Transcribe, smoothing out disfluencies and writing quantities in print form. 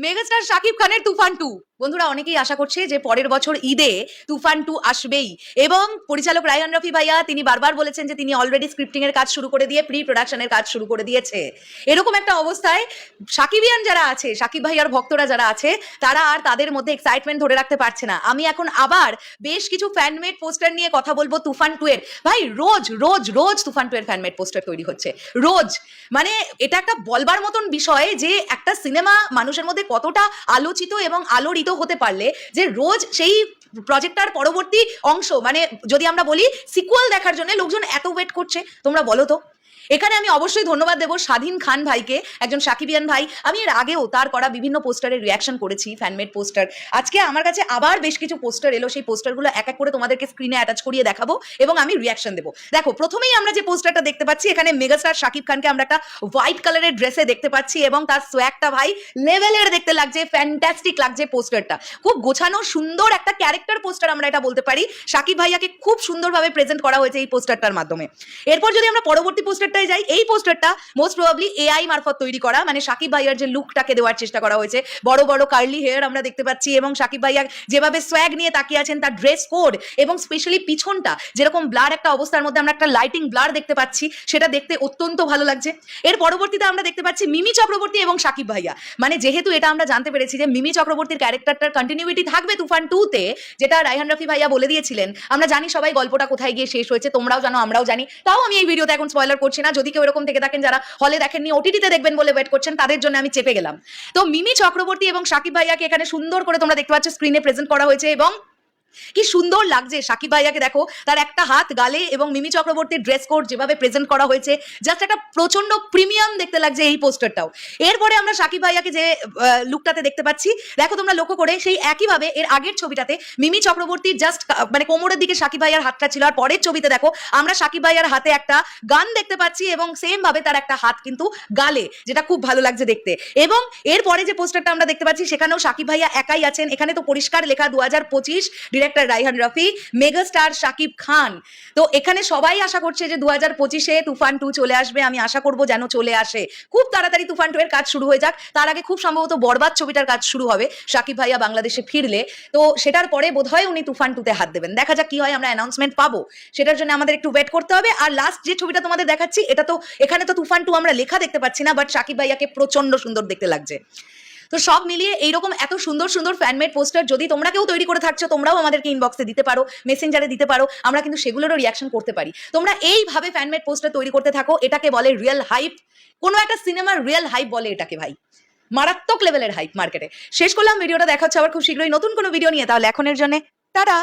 Megastar Shakib খানের তুফান 2 বন্ধুরা অনেকেই আশা করছে যে পরের বছর ঈদে তুফান 2 আসবেই এবং পরিচালক রায়হান রফি ভাইয়া তিনি বারবার বলেছেন যে তিনি অলরেডি স্ক্রিপ্টিং এর কাজ শুরু করে দিয়ে প্রি প্রোডাকশনের কাজ শুরু করে দিয়েছে। এরকম একটা অবস্থায় শাকিবিয়ান যারা আছে, শাকিব ভাইয়ার ভক্তরা যারা আছে, তারা আর তাদের মধ্যে এক্সাইটমেন্ট ধরে রাখতে পারছে না। আমি এখন আবার বেশ কিছু ফ্যানমেড পোস্টার নিয়ে কথা বলবো তুফান 2 এর। ভাই রোজ রোজ রোজ তুফান 2 এর ফ্যানমেড পোস্টার তৈরি হচ্ছে রোজ। মানে এটা একটা বলবার মতন বিষয় যে একটা সিনেমা মানুষের মধ্যে কতটা আলোচিত এবং আলোড়িত হতে পারলে যে রোজ সেই প্রজেক্টটার পরবর্তী অংশ মানে যদি আমরা বলি সিকুয়েল দেখার জন্য লোকজন এত ওয়েট করছে, তোমরা বলো তো। এখানে আমি অবশ্যই ধন্যবাদ দেবো স্বাধীন খান ভাইকে, একজন শাকিবিয়ান ভাই। আমি এর আগেও তার করা বিভিন্ন পোস্টারের রিয়াকশন করেছি, ফ্যানমেড পোস্টার। আজকে আমার কাছে আবার বেশ কিছু পোস্টার এলো, সেই পোস্টারগুলো এক এক করে তোমাদেরকে স্ক্রিনে অ্যাটাচ করিয়ে দেখাবো এবং আমি রিয়াকশন দেবো। দেখো প্রথমেই আমরা যে পোস্টারটা দেখতে পাচ্ছি, এখানে মেগাস্টার শাকিব খানকে আমরা একটা হোয়াইট কালারের ড্রেসে দেখতে পাচ্ছি এবং তার সোয়াগটা ভাই লেভেলের দেখতে লাগছে, ফ্যান্টাস্টিক লাগছে পোস্টারটা। খুব গোছানো সুন্দর একটা ক্যারেক্টার পোস্টার আমরা এটা বলতে পারি। শাকিব ভাইয়াকে খুব সুন্দরভাবে প্রেজেন্ট করা হয়েছে এই পোস্টারটার মাধ্যমে। এরপর যদি আমরা পরবর্তী পোস্টার যাই, এই পোস্টারটা মোস্ট প্রবাবলি এআই মারফত তৈরি করা, মানে শাকিব ভাইয়ার যে লুকটাকে দেওয়ার চেষ্টা করা হয়েছে, বড় বড় কার্লি হেয়ার আমরা দেখতে পাচ্ছি এবং শাকিব ভাইয়া যেভাবে সোয়াগ নিয়ে তাকিয়ে আছেন, তার ড্রেস কোড এবং স্পেশালি পিছনটা যেরকম ব্লার একটা অবস্থার মধ্যে আমরা একটা লাইটিং ব্লার দেখতে পাচ্ছি, সেটা দেখতে অত্যন্ত ভালো লাগছে। এর পরবর্তীতে আমরা দেখতে পাচ্ছি মিমি চক্রবর্তী এবং শাকিব ভাইয়া। মানে যেহেতু এটা আমরা জানতে পেরেছি যে মিমি চক্রবর্তীর ক্যারেক্টারটার কন্টিনিউইটি থাকবে তুফান 2 তে, যেটা রায়হান রফি ভাইয়া বলে দিয়েছিলেন। আমরা জানি সবাই গল্পটা কোথায় গিয়ে শেষ হয়েছে, তোমরাও জানো আমরাও জানি, তাও আমি এই ভিডিওতে এখন স্পয়লার করছি না। যদি কেউ এরকম থেকে থাকেন যারা হলে দেখেননি ওটিটিতে দেখবেন বলে ওয়েট করছেন, তাদের জন্য আমি চেপে গেলাম। তো মিমি চক্রবর্তী এবং শাকিব ভাইয়াকে এখানে সুন্দর করে তোমরা দেখতে পাচ্ছ স্ক্রিনে প্রেজেন্ট করা হয়েছে এবং কি সুন্দর লাগছে শাকিব ভাইয়াকে। দেখো তার একটা হাত গালে এবং মিমি চক্রবর্তীর ড্রেস কোড যেভাবে প্রেজেন্ট করা হয়েছে, জাস্ট একটা প্রচন্ড প্রিমিয়াম দেখতে লাগছে এই পোস্টারটাও। এরপরে আমরা শাকিব ভাইয়াকে যে লুকটাতে দেখতে পাচ্ছি, দেখো তোমরা লক্ষ্য করে, সেই একইভাবে এর আগের ছবিটাতে মিমি চক্রবর্তীর জাস্ট মানে কোমরের দিকে শাকিব ভাইয়ার হাতটা ছিল, আর পরের ছবিতে দেখো আমরা শাকিব ভাইয়ার হাতে একটা গান দেখতে পাচ্ছি এবং সেম ভাবে তার একটা হাত কিন্তু গালে, যেটা খুব ভালো লাগছে দেখতে। এবং এরপরে যে পোস্টারটা আমরা দেখতে পাচ্ছি, সেখানেও শাকিব ভাইয়া একাই আছেন। এখানে তো পরিষ্কার লেখা 2025, ডিরেক্টর রায়হান রফি, মেগাস্টার শাকিব খান। তো এখানে সবাই আশা করছে যে 2025-এ তুফান 2 চলে আসবে। আমি আশা করব যেন চলে আসে, খুব তাড়াতাড়ি তুফান 2 এর কাজ শুরু হয়ে যাক। তার আগে খুব সম্ভবত বরবাদ ছবিটার কাজ শুরু হবে শাকিব ভাইয়া বাংলাদেশে ফিরলে। তো সেটার পরে বোধহয় উনি তুফান 2 তে হাত দেবেন। দেখা যাক কি হয়, আমরা অ্যানাউন্সমেন্ট পাবো, সেটার জন্য আমাদের একটু ওয়েট করতে হবে। আর লাস্ট যে ছবিটা তোমাদের দেখাচ্ছি, এটা তো এখানে তো তুফান 2 আমরা লেখা দেখতে পাচ্ছি না, বাট শাকিব ভাইয়াকে প্রচন্ড সুন্দর দেখতে লাগছে। তো সব মিলিয়ে এইরকম এত সুন্দর সুন্দর ফ্যানমেড পোস্টার যদি তোমরা কেউ তৈরি করে থাকছো, তোমরাও আমাদেরকে ইনবক্সে দিতে পারো, মেসেঞ্জারে দিতে পারো, আমরা কিন্তু সেগুলোরও রিয়াকশন করতে পারি। তোমরা এইভাবে ফ্যানমেড পোস্টার তৈরি করতে থাকো, এটাকে বলে রিয়েল হাইপ। কোনো একটা সিনেমার রিয়েল হাইপ বলে এটাকে ভাই, মারাত্মক লেভেলের হাইপ মার্কেটে। শেষ করলাম ভিডিওটা, দেখা হচ্ছে আবার খুব শীঘ্রই নতুন কোনো ভিডিও নিয়ে। তাহলে এখনের জন্য টাটা।